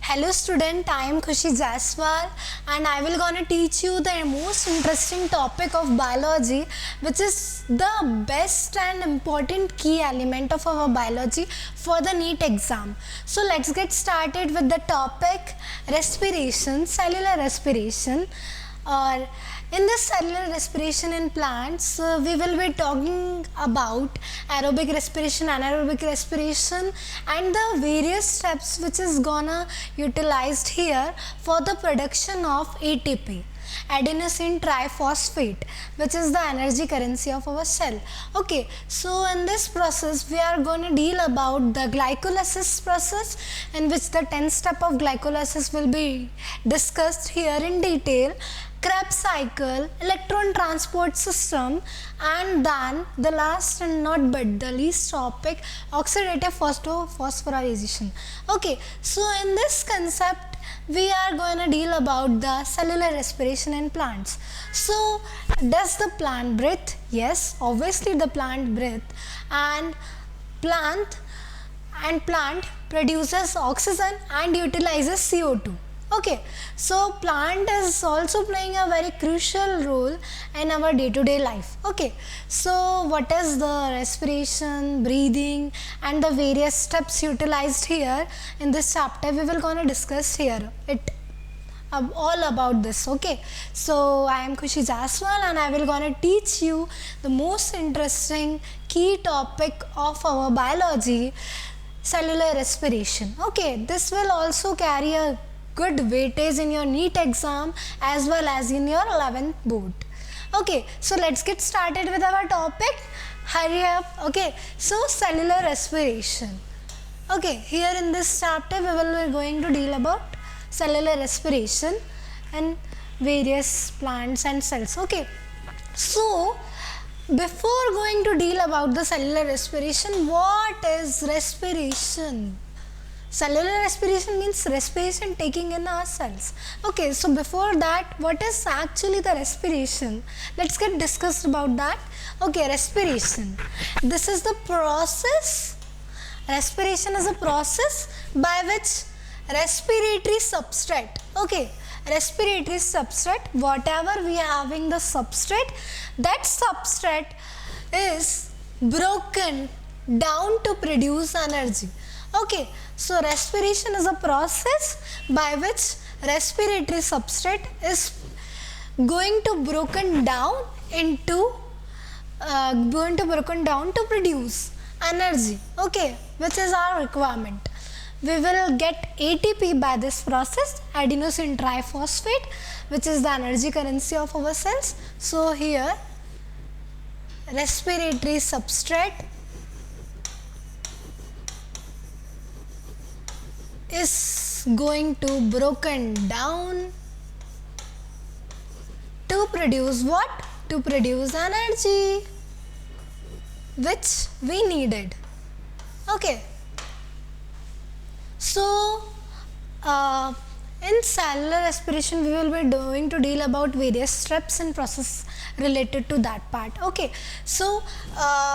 Hello student, I am Khushi Jaiswal and I will gonna teach you the most interesting topic of biology, which is the best and important key element of our biology for the NEET exam. So let's get started with the topic respiration, cellular respiration. Or in this cellular respiration in plants, we will be talking about aerobic respiration, anaerobic respiration, and the various steps which is gonna utilized here for the production of ATP, adenosine triphosphate, which is the energy currency of our cell. Okay, so in this process we are going to deal about the glycolysis process, in which the 10th step of glycolysis will be discussed here in detail, Krebs cycle, electron transport system, and then the last and not but the least topic, oxidative phosphorylation. Okay, so in this concept we are going to deal about the cellular respiration in plants. So does the plant breathe? Yes, obviously the plant breathe, and plant produces oxygen and utilizes CO2. Okay, so plant is also playing a very crucial role in our day-to-day life. Okay, so what is the respiration, breathing, and the various steps utilized here in this chapter, we will gonna discuss here all about this. Okay, so I am Khushi Jaiswal and I will gonna teach you the most interesting key topic of our biology, cellular respiration. Okay, this will also carry a good weightage in your NEET exam as well as in your 11th board. Okay, so let's get started with our topic. Hurry up. Okay, so cellular respiration. Okay, here in this chapter we will be going to deal about cellular respiration and various plants and cells. Okay, so before going to deal about the cellular respiration, what is respiration? Cellular respiration means respiration taking in our cells. Okay, so before that, what is actually the respiration? Let's get discussed about that. Okay, respiration. This is the process. Respiration is a process by which respiratory substrate. Okay, respiratory substrate, whatever we are having the substrate, that substrate is broken down to produce energy. Okay, so respiration is a process by which respiratory substrate is going to broken down to produce energy. Okay, which is our requirement. We will get ATP by this process, adenosine triphosphate, which is the energy currency of our cells. So here respiratory substrate is going to broken down to produce what? To produce energy which we needed. Okay, so in cellular respiration we will be going to deal about various steps and process related to that part. Okay, so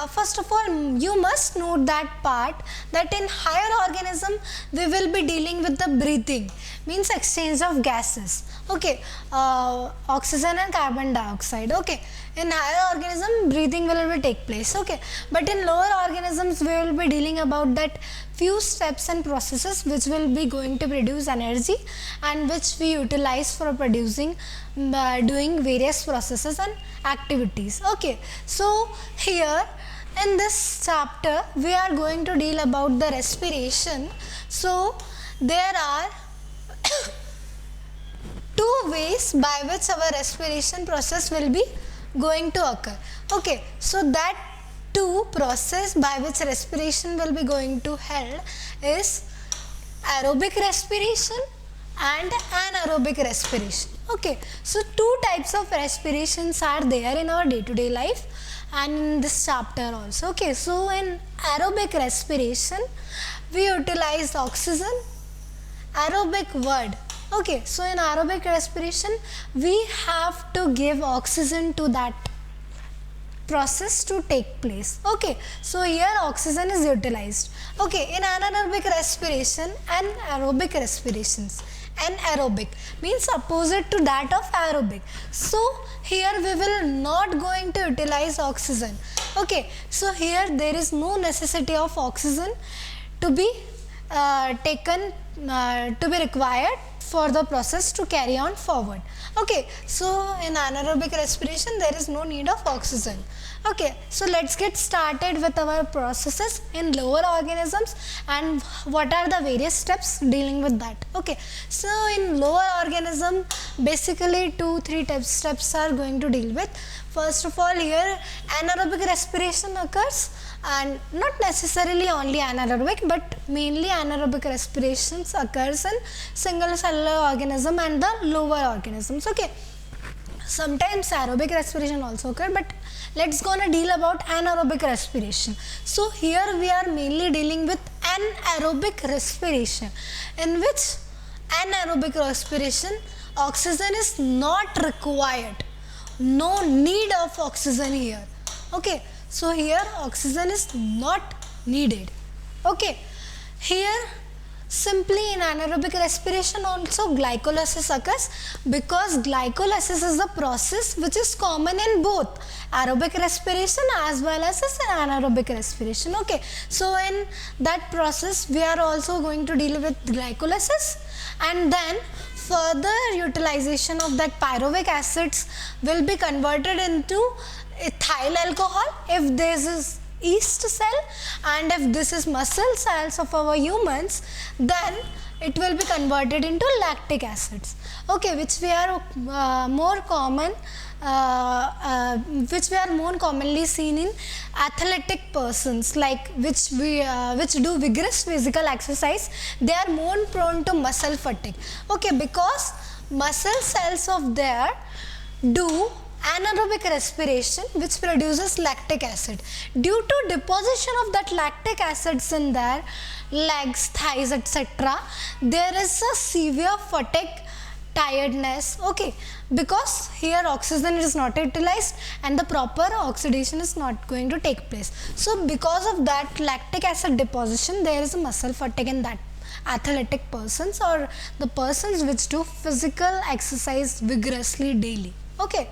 first of all you must note that part that in higher organism we will be dealing with the breathing, means exchange of gases. Okay, oxygen and carbon dioxide. Okay, in higher organism breathing will be take place. Okay, but in lower organisms we will be dealing about that few steps and processes which will be going to produce energy and which we utilize for producing doing various processes and activities. Okay, so here in this chapter we are going to deal about the respiration. So there are two ways by which our respiration process will be going to occur. Okay, so that two process by which respiration will be going to held is aerobic respiration and anaerobic respiration. Okay, so two types of respirations are there in our day-to-day life and in this chapter also. Okay, so in aerobic respiration we utilize oxygen, aerobic word. Okay, so in aerobic respiration we have to give oxygen to that process to take place. Okay, so here oxygen is utilized. Okay, in anaerobic respiration and aerobic respirations. Anaerobic means opposite to that of aerobic. So here we will not going to utilize oxygen. Okay, so here there is no necessity of oxygen to be taken to be required for the process to carry on forward. Okay, so in anaerobic respiration there is no need of oxygen. Okay, so let's get started with our processes in lower organisms and what are the various steps dealing with that. Okay, so in lower organism basically 2-3 steps are going to deal with. First of all, here anaerobic respiration occurs, and not necessarily only anaerobic but mainly anaerobic respirations occurs in single cellular organism and the lower organisms. Okay, sometimes aerobic respiration also occur, but let's gonna deal about anaerobic respiration. So here we are mainly dealing with anaerobic respiration, in which anaerobic respiration oxygen is not required. No need of oxygen here. Okay, so here oxygen is not needed. Okay, here simply in anaerobic respiration also glycolysis occurs, because glycolysis is a process which is common in both aerobic respiration as well as anaerobic respiration. Okay, so in that process we are also going to deal with glycolysis, and then further utilization of that pyruvic acids will be converted into ethyl alcohol if this is yeast cell, and if this is muscle cells of our humans, then it will be converted into lactic acids. Okay, which we are more commonly seen in athletic persons, like which do vigorous physical exercise. They are more prone to muscle fatigue. Okay, because muscle cells of there do anaerobic respiration which produces lactic acid. Due to deposition of that lactic acids in their legs, thighs, etc., there is a severe fatigue, tiredness. Okay, because here oxygen is not utilized and the proper oxidation is not going to take place. So because of that lactic acid deposition, there is a muscle fatigue in that athletic persons or the persons which do physical exercise vigorously daily. Okay,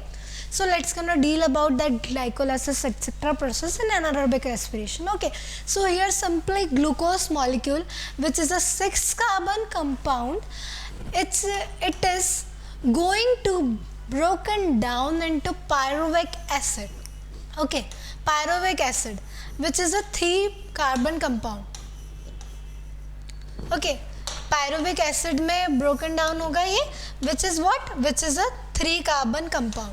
so let's gonna deal about that glycolysis etc. process in anaerobic respiration. Okay, so here simply glucose molecule, which is a 6-carbon compound, it is going to broken down into pyruvic acid. Okay, pyruvic acid, which is a 3-carbon compound. Okay, pyruvic acid में broken down होगा ये, which is what? Which is a 3-carbon compound.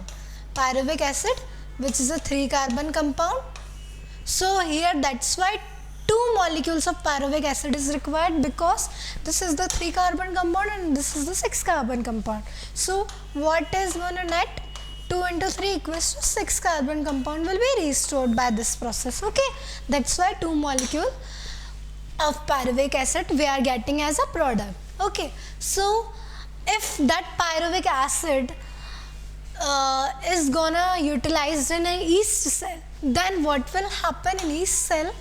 Pyruvic acid, which is a 3-carbon compound. So here that's why 2 molecules of pyruvic acid is required, because this is the 3-carbon compound and this is the 6-carbon compound. So what is going to net? 2 into 3 equals to 6-carbon compound will be restored by this process. Okay, that's why 2 molecules of pyruvic acid we are getting as a product. Okay, so if that pyruvic acid is gonna utilized in a yeast cell, then what will happen in yeast cell?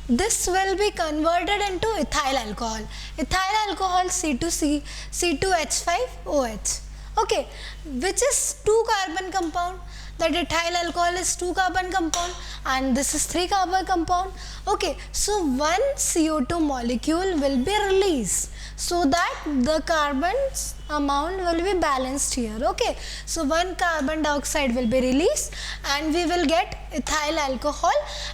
This will be converted into ethyl alcohol. Ethyl alcohol C2C, C2H5OH. Okay, which is 2-carbon compound. That ethyl alcohol is 2-carbon compound and this is 3-carbon compound. Okay, so one CO2 molecule will be released so that the carbon's amount will be balanced here. Okay, so one carbon dioxide will be released and we will get ethyl alcohol,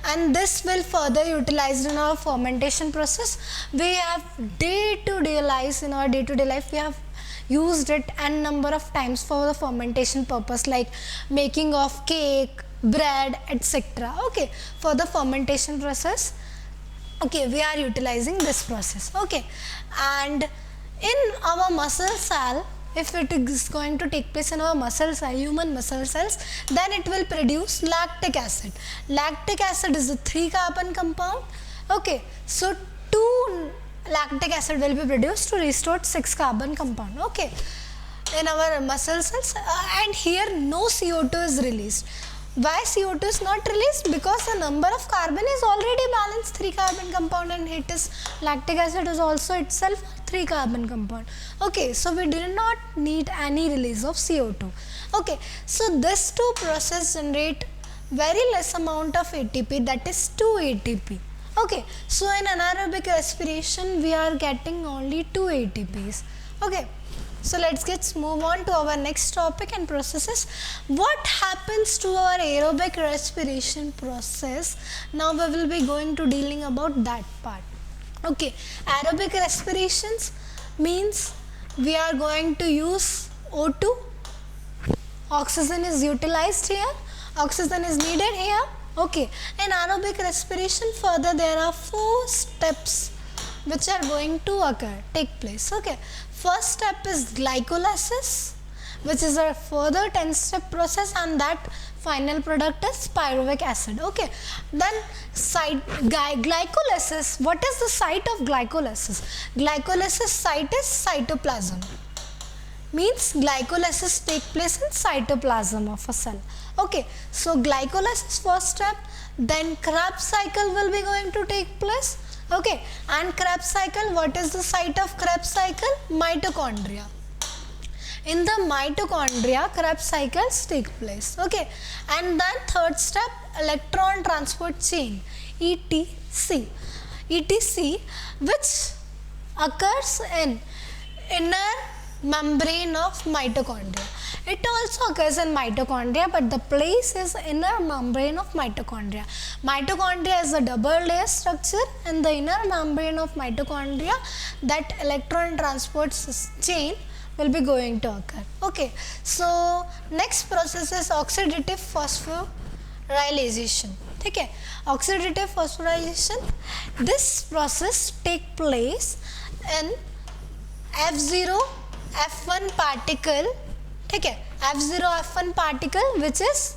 and this will further utilized in our fermentation process. We have day-to-day life, in our day-to-day life we have used it n number of times for the fermentation purpose, like making of cake, bread, etc. Okay, for the fermentation process, okay, we are utilizing this process. Okay, and in our muscle cell, if it is going to take place in our muscle cell, human muscle cells, then it will produce lactic acid. Lactic acid is a 3-carbon compound. Okay, so 2 lactic acid will be produced to restore 6-carbon compound. Okay, in our muscle cells, and here no CO2 is released. Why CO2 is not released? Because the number of carbon is already balanced, 3 carbon compound, and it is lactic acid is also itself 3 carbon compound. Okay, so we did not need any release of CO2. Okay, so this two process generate very less amount of ATP, that is 2 ATP. Okay, so in anaerobic respiration we are getting only 2 ATPs. Okay, so let's move on to our next topic and processes. What happens to our aerobic respiration process? Now we will be going to dealing about that part. Okay, aerobic respirations means we are going to use O2. Oxygen is utilized here. Oxygen is needed here. Okay, in aerobic respiration further there are 4 steps which are going to take place. Okay, first step is glycolysis, which is a further 10-step process, and that final product is pyruvic acid. Okay, then glycolysis. What is the site of glycolysis? Glycolysis site is cytoplasm. Means glycolysis take place in cytoplasm of a cell. Okay, so glycolysis first step, then Krebs cycle will be going to take place. Okay, and Krebs cycle, what is the site of Krebs cycle? Mitochondria. In the mitochondria, Krebs cycles take place. Okay, and then third step, electron transport chain, ETC. ETC, which occurs in inner membrane of mitochondria. It also occurs in mitochondria, but the place is inner membrane of mitochondria. Mitochondria is a double layer structure, and the inner membrane of mitochondria, that electron transport chain will be going to occur. Okay, so next process is oxidative phosphorylation. Okay, oxidative phosphorylation, this process take place in F0 F1 particle. Okay, F0 F1 particle which is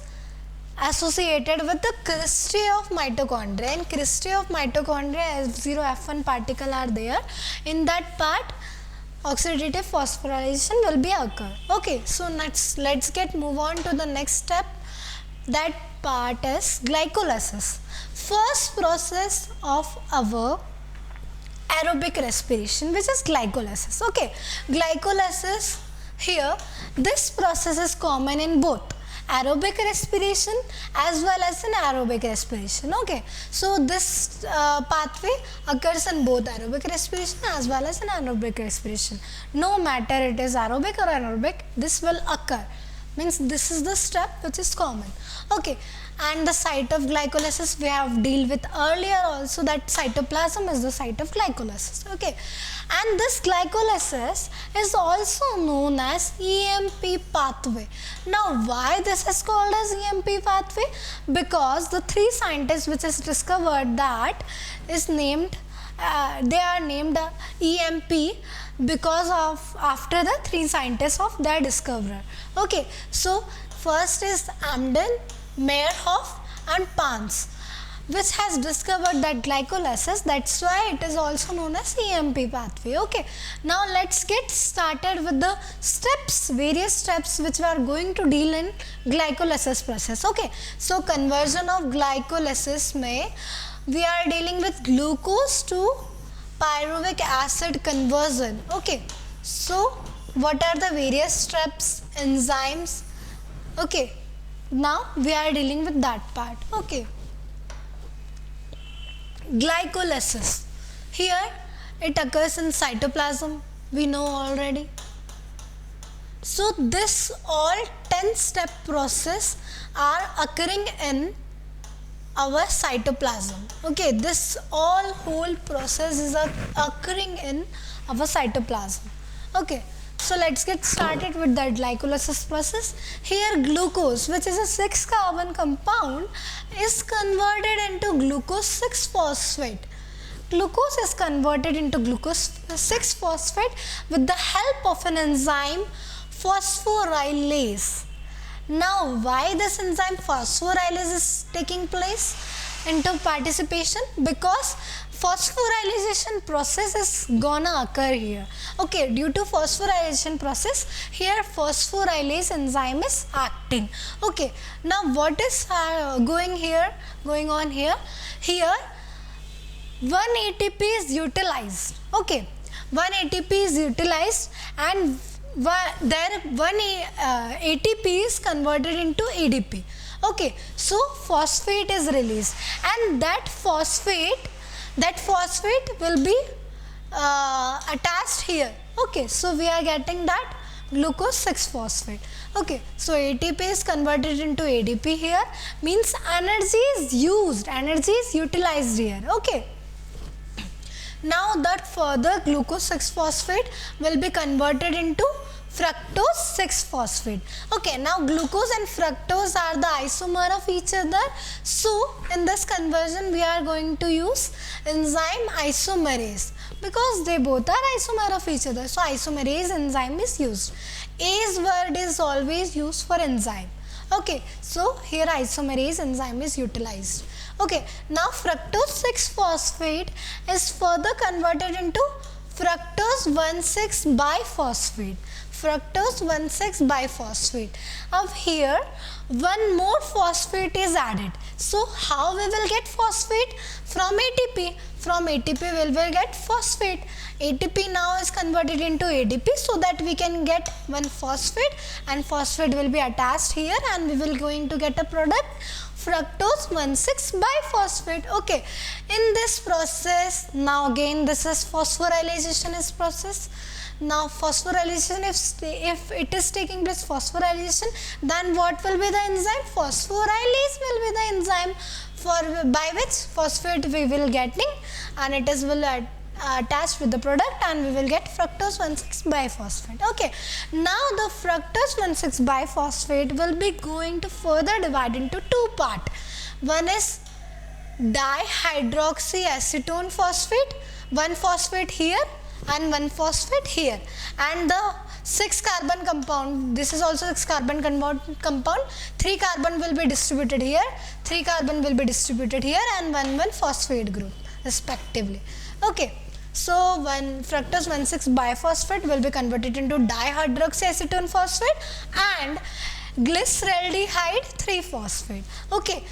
associated with the cristae of mitochondria. In cristae of mitochondria, F0 F1 particle are there. In that part, oxidative phosphorylation will be occur. Okay, so let's get move on to the next step. That part is glycolysis. First process of our aerobic respiration, which is glycolysis. Okay, glycolysis, here this process is common in both aerobic respiration as well as in anaerobic respiration. Okay, so this pathway occurs in both aerobic respiration as well as in anaerobic respiration. No matter it is aerobic or anaerobic, this will occur. Means this is the step which is common. Okay, and the site of glycolysis we have dealt with earlier also, that cytoplasm is the site of glycolysis. Okay, and this glycolysis is also known as EMP pathway. Now why this is called as EMP pathway? Because the 3 scientists which has discovered that is named they are named EMP because of after the 3 scientists of their discoverer. Okay, so first is Amden, Meyerhoff and Pans, which has discovered that glycolysis. That's why it is also known as EMP pathway. Okay, now let's get started with the steps, various steps which we are going to deal in glycolysis process. Okay, so conversion of glycolysis may we are dealing with glucose to pyruvic acid conversion. Okay, so what are the various steps, enzymes? Okay, now we are dealing with that part. Okay, glycolysis, here it occurs in cytoplasm, we know already. So this all 10-step process are occurring in our cytoplasm. Okay, this all whole process is occurring in our cytoplasm. Okay, so let's get started with that glycolysis process. Here glucose, which is a 6 carbon compound, is converted into glucose 6-phosphate. Glucose is converted into glucose 6-phosphate with the help of an enzyme phosphorylase. Now why this enzyme phosphorylase is taking place into participation? Because phosphorylation process is gonna occur here. Okay, due to phosphorylation process, here phosphorylase enzyme is acting. Okay, now what is going on here? Here 1 ATP is utilized. Okay, 1 ATP is utilized, and one ATP is converted into ADP. Okay, so phosphate is released, and that phosphate will be attached here. Okay, so we are getting that glucose 6-phosphate. Okay, so ATP is converted into ADP here, means energy is utilized here. Okay, now that further glucose 6-phosphate will be converted into fructose 6-phosphate. Okay, now glucose and fructose are the isomer of each other. So in this conversion we are going to use enzyme isomerase, because they both are isomer of each other. So isomerase enzyme is used. Ase word is always used for enzyme. Okay, so here isomerase enzyme is utilized. Okay, now fructose 6-phosphate is further converted into fructose 1,6-biphosphate. Fructose 1,6-biphosphate. Now here one more phosphate is added. So how we will get phosphate? From ATP. From ATP we will get phosphate. ATP now is converted into ADP, so that we can get one phosphate, and phosphate will be attached here, and we will going to get a product fructose 1,6-biphosphate. Okay, in this process, now again this is phosphorylation is process. Now phosphorylation, if it is taking place phosphorylation, then what will be the enzyme? Phosphorylase will be the enzyme by which phosphate we will getting, and it is will attached with the product, and we will get fructose 1,6-biphosphate. Okay, now the fructose 1,6-biphosphate will be going to further divide into two parts. One is dihydroxyacetone phosphate, one phosphate here and one phosphate here, and the 6-carbon compound, this is also 6-carbon compound, 3 carbon will be distributed here, 3 carbon will be distributed here, and one phosphate group respectively. Okay, so when fructose 1,6-biphosphate will be converted into dihydroxyacetone phosphate and glyceraldehyde 3-phosphate. Okay,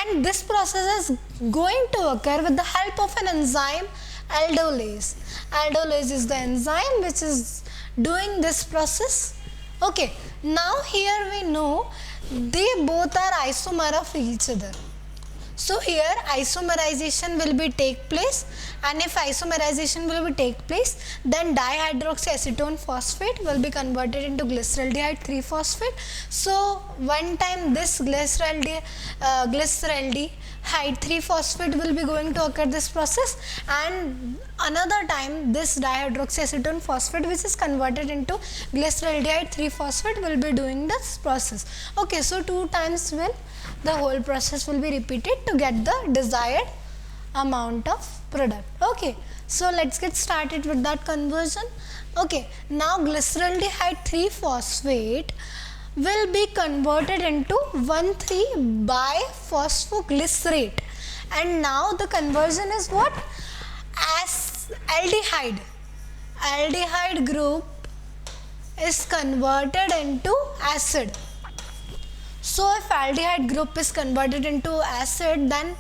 and this process is going to occur with the help of an enzyme aldolase. Aldolase is the enzyme which is doing this process. Okay, now here we know they both are isomer of each other. So here isomerization will be take place, and if isomerization will be take place, then dihydroxyacetone phosphate will be converted into glyceraldehyde 3-phosphate. So one time this glyceraldehyde 3-phosphate will be going to occur this process, and another time this dihydroxyacetone phosphate which is converted into glyceraldehyde 3-phosphate will be doing this process. Okay, so 2 times the whole process will be repeated to get the desired amount of product. Okay, so let's get started with that conversion. Okay, now glyceraldehyde 3-phosphate will be converted into 1,3-biphosphoglycerate, and now the conversion is what? As aldehyde group is converted into acid. So if aldehyde group is converted into acid, then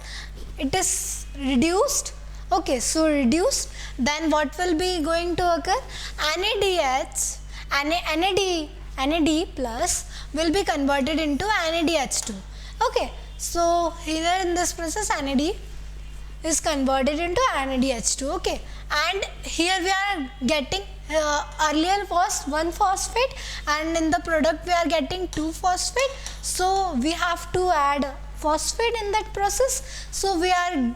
it is reduced. Okay, so reduced, then what will be going to occur? NAD plus will be converted into NADH2. Okay, so here in this process NAD is converted into NADH2. Okay, and here we are getting earlier was 1 phosphate, and in the product we are getting 2 phosphate, so we have to add phosphate in that process. So we are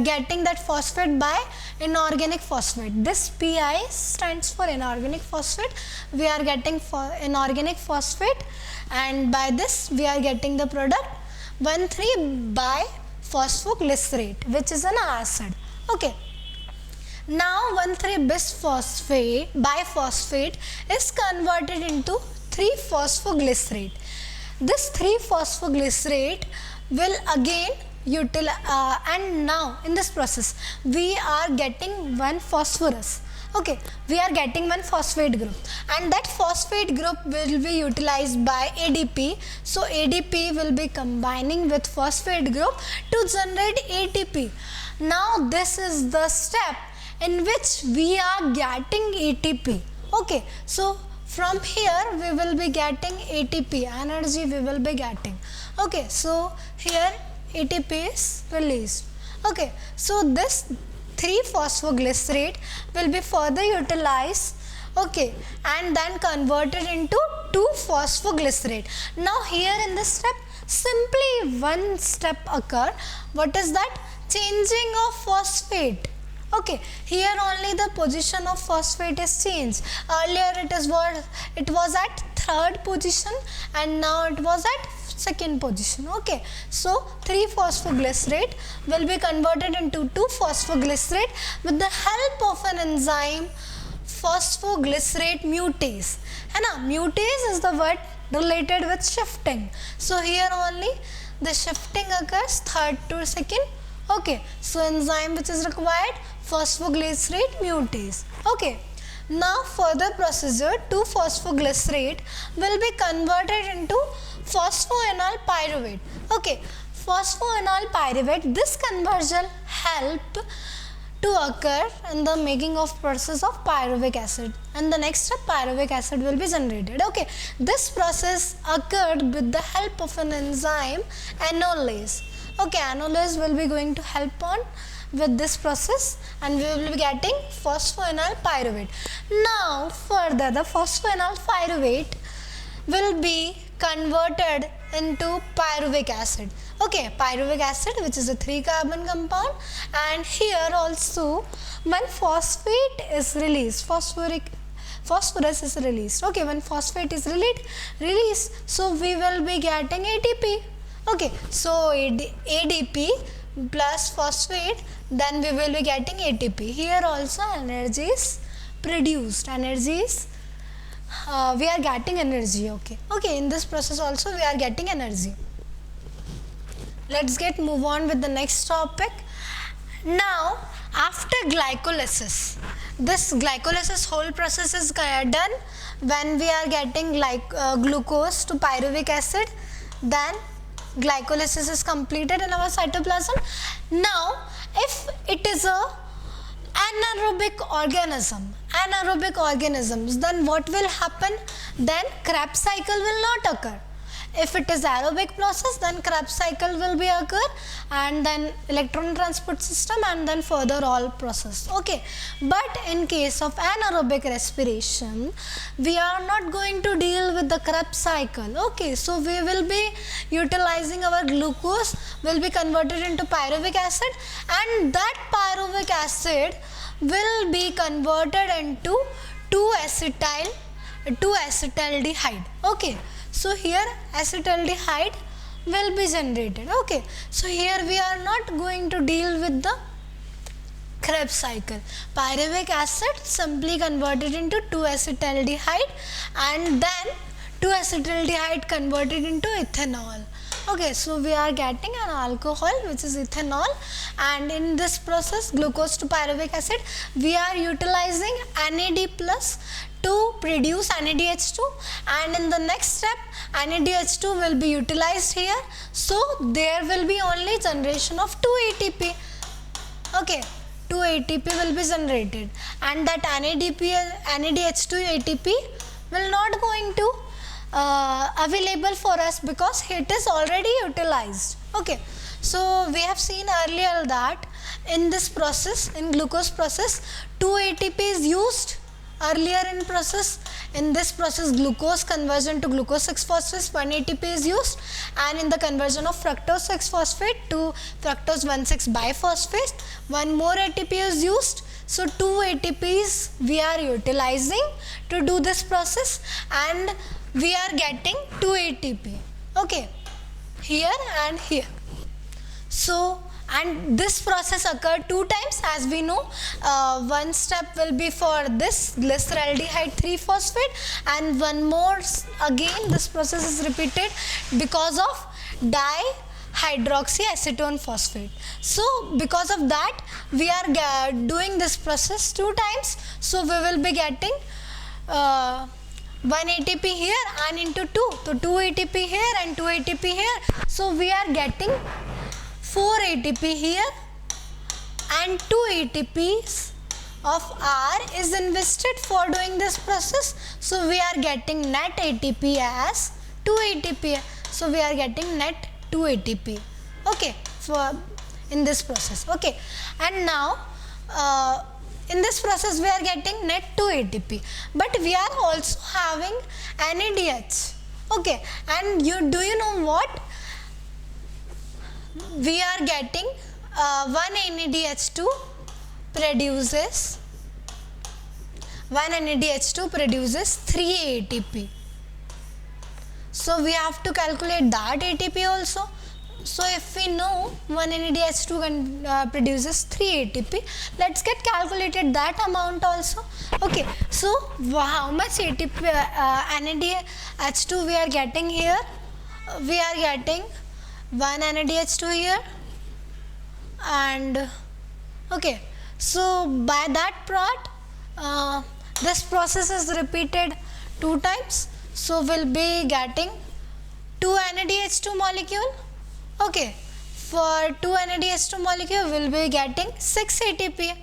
getting that phosphate by inorganic phosphate. This PI stands for inorganic phosphate. We are getting inorganic phosphate, and by this we are getting the product 1,3-biphosphoglycerate, which is an acid. Okay, now 1,3-biphosphate is converted into 3-phosphoglycerate. This 3-phosphoglycerate will again and now in this process we are getting one phosphorus. Okay, we are getting one phosphate group, and that phosphate group will be utilized by ADP. So ADP will be combining with phosphate group to generate ATP. Now this is the step in which we are getting ATP. Okay, so from here we will be getting ATP, energy we will be getting. Okay, so here ATP is released. Okay, so this 3-phosphoglycerate will be further utilized, okay, and then converted into 2-phosphoglycerate. Now here in this step, simply one step occur. What is that? Changing of phosphate. Okay, here only the position of phosphate is changed. Earlier it was at third position, and now it was at second position. Okay, so 3-phosphoglycerate will be converted into 2-phosphoglycerate with the help of an enzyme phosphoglycerate mutase. है ना, mutase is the word related with shifting. So here only the shifting occurs third to second. Okay, so enzyme which is required, phosphoglycerate mutase. Okay, now further procedure, 2-phosphoglycerate will be converted into phosphoenol pyruvate. Okay, phosphoenol pyruvate, this conversion help to occur in the making of process of pyruvic acid, and the next step pyruvic acid will be generated. Okay, this process occurred with the help of an enzyme enolase. Okay, enolase will be going to help on with this process, and we will be getting phosphoenol pyruvate. Now further the phosphoenol pyruvate will be converted into pyruvic acid. Okay, pyruvic acid, which is a 3-carbon compound, and here also one phosphate is released, phosphorus is released. Okay, when phosphate is released, so we will be getting ATP. Okay, so ADP plus phosphate, then we will be getting ATP. Here also energy is produced, we are getting energy. Okay, in this process also we are getting energy. Let's move on with the next topic. Now after glycolysis, this glycolysis whole process is done when we are getting glucose to pyruvic acid, then glycolysis is completed in our cytoplasm. Now if it is a anaerobic organisms, then what will happen? Then Krebs cycle will not occur. If it is aerobic process, then Krebs cycle will be occur, and then electron transport system, and then further all process. Okay, but in case of anaerobic respiration, we are not going to deal with the Krebs cycle. Okay, so we will be utilizing our glucose will be converted into pyruvic acid, and that pyruvic acid will be converted into 2-acetaldehyde. Okay, so here acetaldehyde will be generated. Okay, so here we are not going to deal with the Krebs cycle. Pyruvic acid simply converted into 2-acetaldehyde, and then 2-acetaldehyde converted into ethanol. Okay, so we are getting an alcohol which is ethanol, and in this process glucose to pyruvic acid we are utilizing NAD plus to produce NADH2, and in the next step NADH2 will be utilized here, so there will be only generation of 2 ATP. Okay, 2 ATP will be generated, and that NADH2 ATP will not going to available for us because it is already utilized. Okay, so we have seen earlier that in this process, in glucose process, 2 ATP is used earlier in process. In this process glucose conversion to glucose 6-phosphate 1 ATP is used, and in the conversion of fructose 6-phosphate to fructose 1,6 biphosphate 1 more ATP is used. So 2 ATPs we are utilizing to do this process, and we are getting 2 ATP. Okay, here and here. So, and this process occurred 2 times, as we know. One step will be for this glyceraldehyde 3-phosphate, and one more again this process is repeated because of hydroxyacetone phosphate. So because of that we are doing this process 2 times, so we will be getting 1 ATP here and into 2, so 2 ATP here and 2 ATP here, so we are getting 4 ATP here and 2 ATPs of R is invested for doing this process, so we are getting net ATP as 2 ATP, so we are getting net 2 ATP, okay, for in this process, okay. And now in this process we are getting net 2 ATP, but we are also having NADH, okay. And do you know what we are getting? 1 NADH2 produces 3 ATP. So we have to calculate that ATP also. So if we know 1 NADH2 produces 3 ATP, let's get calculated that amount also. Okay, so how much ATP NADH2 we are getting here? We are getting 1 NADH2 here, and okay, so by that part this process is repeated 2 times, so we'll be getting 2 NADH2 molecule, okay. For 2 NADH2 molecule we'll be getting 6 ATP,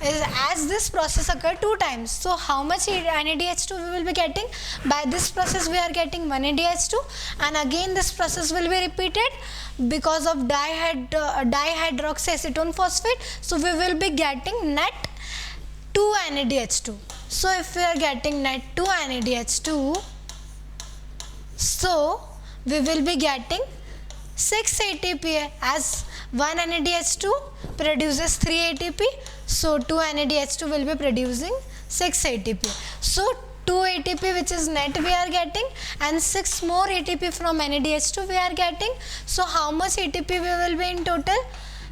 as this process occurred 2 times. So how much NADH2 we will be getting? By this process we are getting 1 NADH2, and again this process will be repeated because of dihydroxyacetone phosphate, so we will be getting net 2 NADH2. So if we are getting net 2 NADH2, so we will be getting 6 ATP, as 1 NADH2 produces 3 ATP, so 2 NADH2 will be producing 6 ATP. So 2 ATP which is net we are getting, and 6 more ATP from NADH2 we are getting. So how much ATP we will be in total?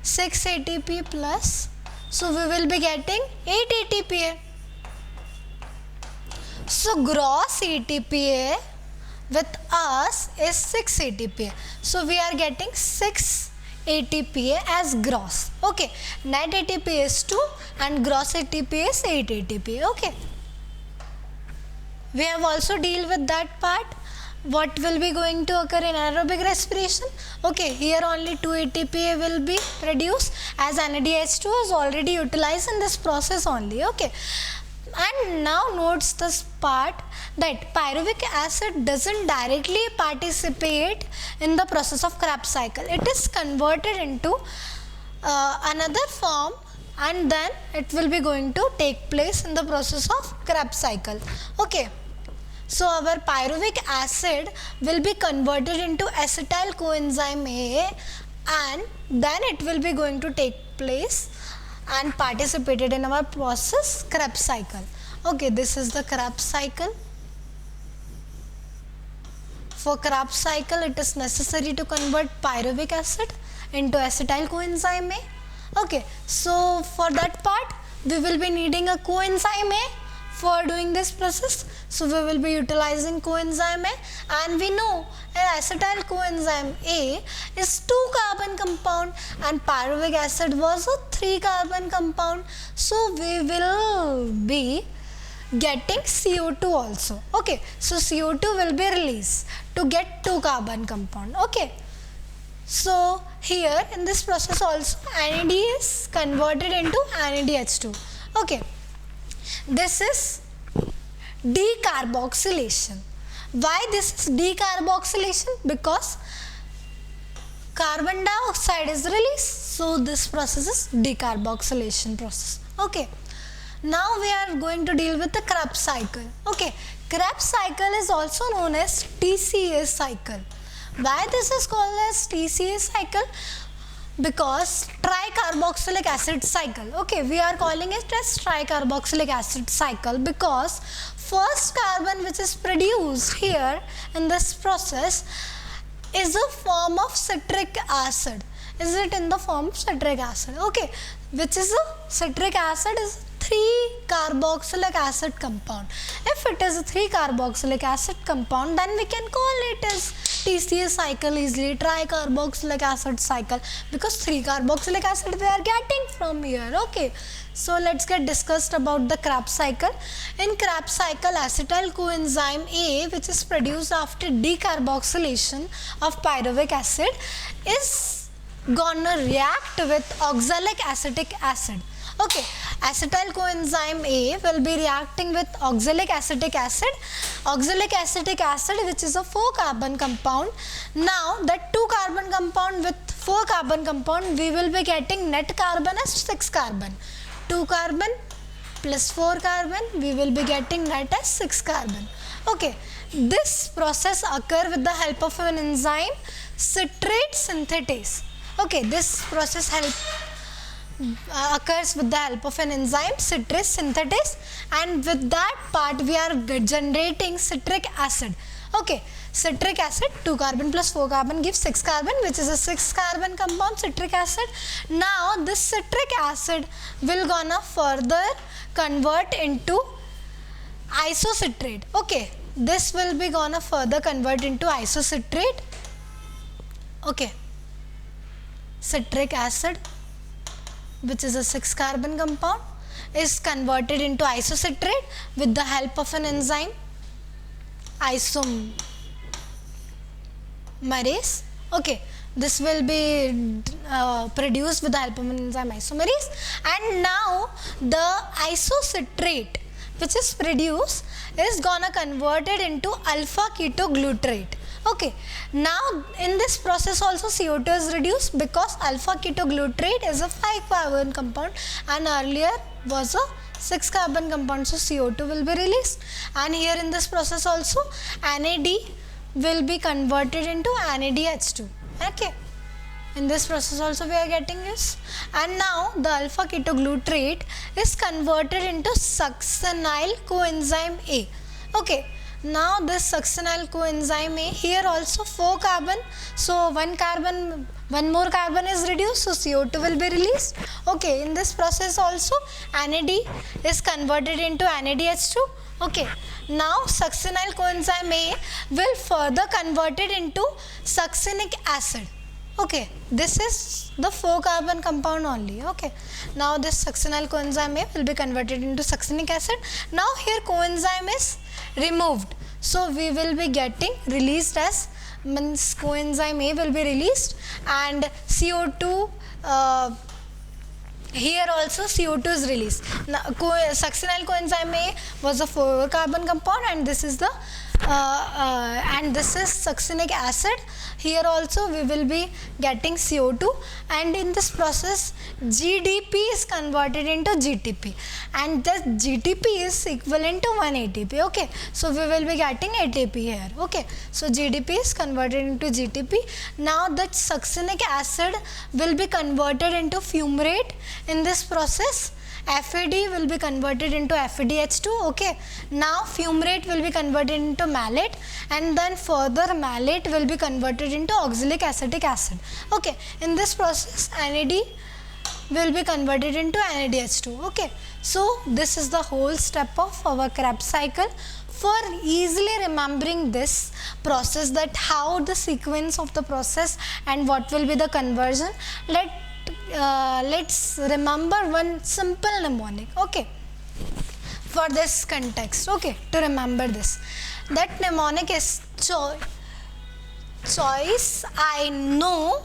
6 ATP plus, so we will be getting 8 ATP. So gross ATP with us is 6 ATP. So we are getting 6 ATP as gross, okay. Net ATP is 2 and gross ATP is 8 ATP, okay. We have also deal with that part. What will be going to occur in anaerobic respiration? Okay, here only 2 ATP will be produced, as NADH2 is already utilized in this process only, okay. And now notes this part that pyruvic acid doesn't directly participate in the process of Krebs cycle. It is converted into another form, and then it will be going to take place in the process of Krebs cycle, okay. So our pyruvic acid will be converted into acetyl coenzyme A, and then it will be going to take place and participated in our process Krebs cycle, okay. This is the Krebs cycle. For Krebs cycle it is necessary to convert pyruvic acid into acetyl coenzyme A, okay. So for that part we will be needing a coenzyme A for doing this process, so we will be utilizing coenzyme A, and we know an acetyl coenzyme A is 2 carbon compound and pyruvic acid was a 3 carbon compound, so we will be getting CO2 also, okay. So CO2 will be released to get 2 carbon compound, okay. So here in this process also NAD is converted into NADH2, okay. This is decarboxylation. Why this is decarboxylation? Because carbon dioxide is released, so this process is decarboxylation process, okay. Now we are going to deal with the Krebs cycle, okay. Krebs cycle is also known as TCA cycle. Why this is called as TCA cycle? Because tricarboxylic acid cycle, okay. We are calling it as tricarboxylic acid cycle because first carbon which is produced here in this process is a form of citric acid. Is it in the form of citric acid, okay. Which is a citric acid is 3 carboxylic acid compound. If it is a 3 carboxylic acid compound, then we can call it as TCA cycle easily, tricarboxylic acid cycle, because 3 carboxylic acid we are getting from here. Okay, so let's get discussed about the Krebs cycle. In Krebs cycle, acetyl coenzyme A, which is produced after decarboxylation of pyruvic acid, is gonna react with oxalic acetic acid. Okay, acetyl coenzyme A will be reacting with oxalic acetic acid. Oxalic acetic acid, which is a 4 carbon compound. Now that 2 carbon compound with 4 carbon compound, we will be getting net carbon as 6 carbon. 2 carbon plus 4 carbon, we will be getting net as 6 carbon. Okay, this process occur with the help of an enzyme citrate synthetase. Okay, this process occurs with the help of an enzyme citrate synthetase, and with that part we are generating citric acid. Okay, citric acid, 2 carbon plus 4 carbon gives 6 carbon, which is a 6 carbon compound, citric acid. Now this citric acid will gonna further convert into isocitrate. Okay, this will be gonna further convert into isocitrate. Okay, citric acid, which is a 6 carbon compound, is converted into isocitrate with the help of an enzyme isomerase. Okay, this will be produced with the help of an enzyme isomerase, and now the isocitrate which is produced is gonna convert it into alpha ketoglutarate. Okay, now in this process also CO2 is reduced, because alpha ketoglutarate is a 5 carbon compound and earlier was a 6 carbon compound, so CO2 will be released. And here in this process also NAD will be converted into NADH2. Okay, in this process also we are getting this, and now the alpha ketoglutarate is converted into succinyl coenzyme A. Okay, now this succinyl coenzyme A, here also 4 carbon, so one more carbon is reduced, so CO2 will be released. Okay, in this process also NAD is converted into NADH2. Okay, now succinyl coenzyme A will further convert it into succinic acid. Okay, this is the 4 carbon compound only. Okay, now this succinyl coenzyme A will be converted into succinic acid. Now here coenzyme is removed, so we will be getting released as, means coenzyme A will be released, and CO2, here also CO2 is released. Now succinyl coenzyme A was a 4 carbon compound, and this is the this is succinic acid. Here also we will be getting CO2, and in this process GDP is converted into GTP, and the GTP is equivalent to 1 ATP. Okay, so we will be getting ATP here. Okay, so GDP is converted into GTP. Now that succinic acid will be converted into fumarate. In this process FAD will be converted into FADH2. Okay, now fumarate will be converted into malate, and then further malate will be converted into oxalic acetic acid. Okay, in this process NAD will be converted into NADH2. Okay, so this is the whole step of our Krebs cycle. For easily remembering this process, that how the sequence of the process and what will be the conversion, let's remember one simple mnemonic. Okay, for this context. Okay, to remember this, that mnemonic is choice I know,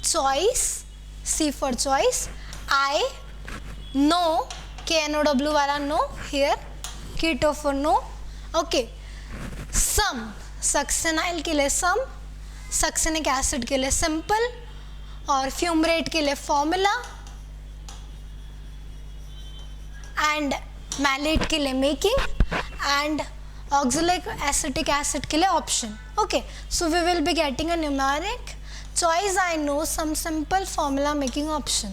choice, C for choice, I know, KNOW वाला know here, keto for no. Okay, sum, succinyl के लिए sum, succinic acid के लिए simple, और fumarate के लिए formula, and malate के लिए making, and oxalic acetic acid के लिए option. Okay, so we will be getting a mnemonic choice I know, some simple formula making option.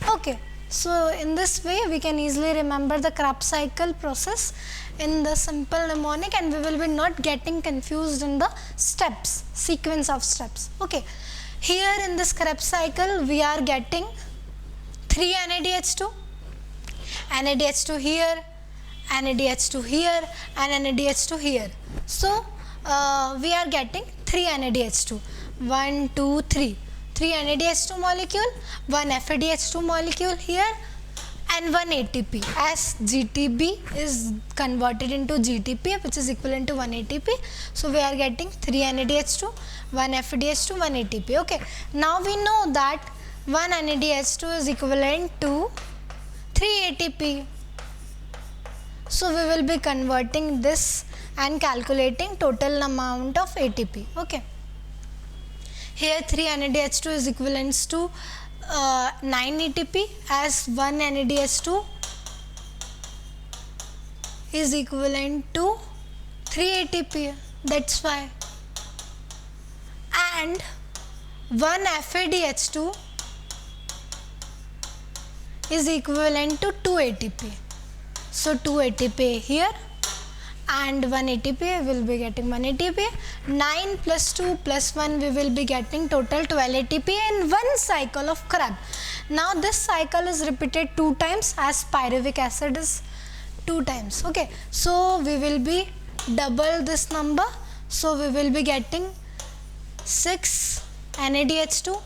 Okay, so in this way we can easily remember the Krebs cycle process in the simple mnemonic, and we will be not getting confused in the steps, sequence of steps. Okay, here in this Krebs cycle we are getting 3 NADH2. NADH2 here, NADH2 here, and NADH2 here. So we are getting 3 NADH2. 1, 2, 3. 3 NADH2 molecule, 1 FADH2 molecule here, and 1 ATP, as GTP is converted into GTP, which is equivalent to 1 ATP. So we are getting 3 NADH2, 1 FADH2, 1 ATP. Okay, now we know that 1 NADH2 is equivalent to 3 ATP. So we will be converting this and calculating total amount of ATP. Okay, here 3 NADH2 is equivalent to 9 ATP, as 1 NADH2 is equivalent to 3 ATP, that's why. And 1 FADH2 is equivalent to 2 ATP. So 2 ATP here, and 1 ATP, will be getting 1 ATP. 9 plus 2 plus 1, we will be getting total 12 ATP in one cycle of Krebs. Now this cycle is repeated 2 times, as pyruvic acid is 2 times. Okay, so we will be double this number. So we will be getting 6 NADH2,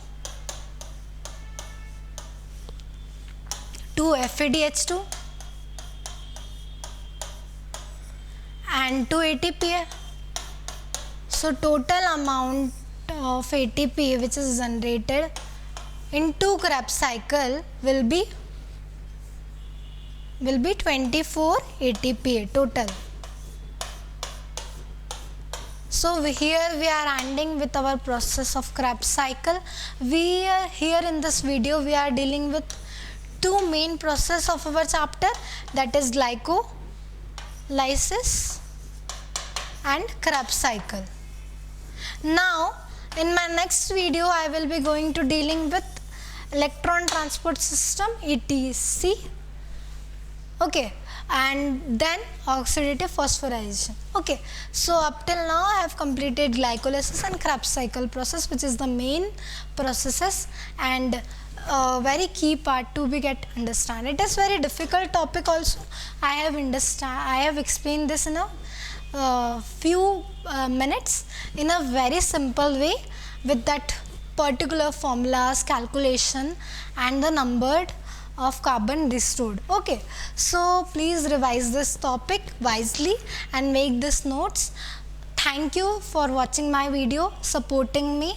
2 FADH2, and 2 ATP. So total amount of ATP which is generated in 2 Krebs cycle will be 24 ATP total. So here we are ending with our process of Krebs cycle. Here in this video we are dealing with 2 main process of our chapter, that is glycolysis and Krebs cycle. Now in my next video I will be going to dealing with electron transport system, ETC. Okay, and then oxidative phosphorylation. Okay, so up till now I have completed glycolysis and Krebs cycle process, which is the main processes and very key part to be get understand. It is very difficult topic also. I have explained this in a few minutes in a very simple way with that particular formulas, calculation, and the numbered of carbon restored. Okay, so please revise this topic wisely and make this notes. Thank you for watching my video, supporting me.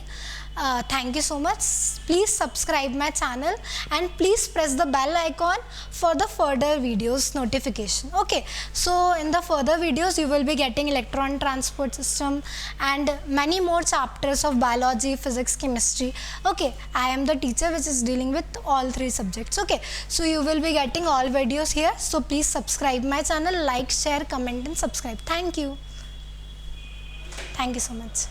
Thank you so much. Please subscribe my channel and please press the bell icon for the further videos notification. Okay, so in the further videos you will be getting electron transport system and many more chapters of biology, physics, chemistry. Okay, I am the teacher which is dealing with all 3 subjects. Okay, so you will be getting all videos here. So please subscribe my channel, like, share, comment and subscribe. Thank you. Thank you so much.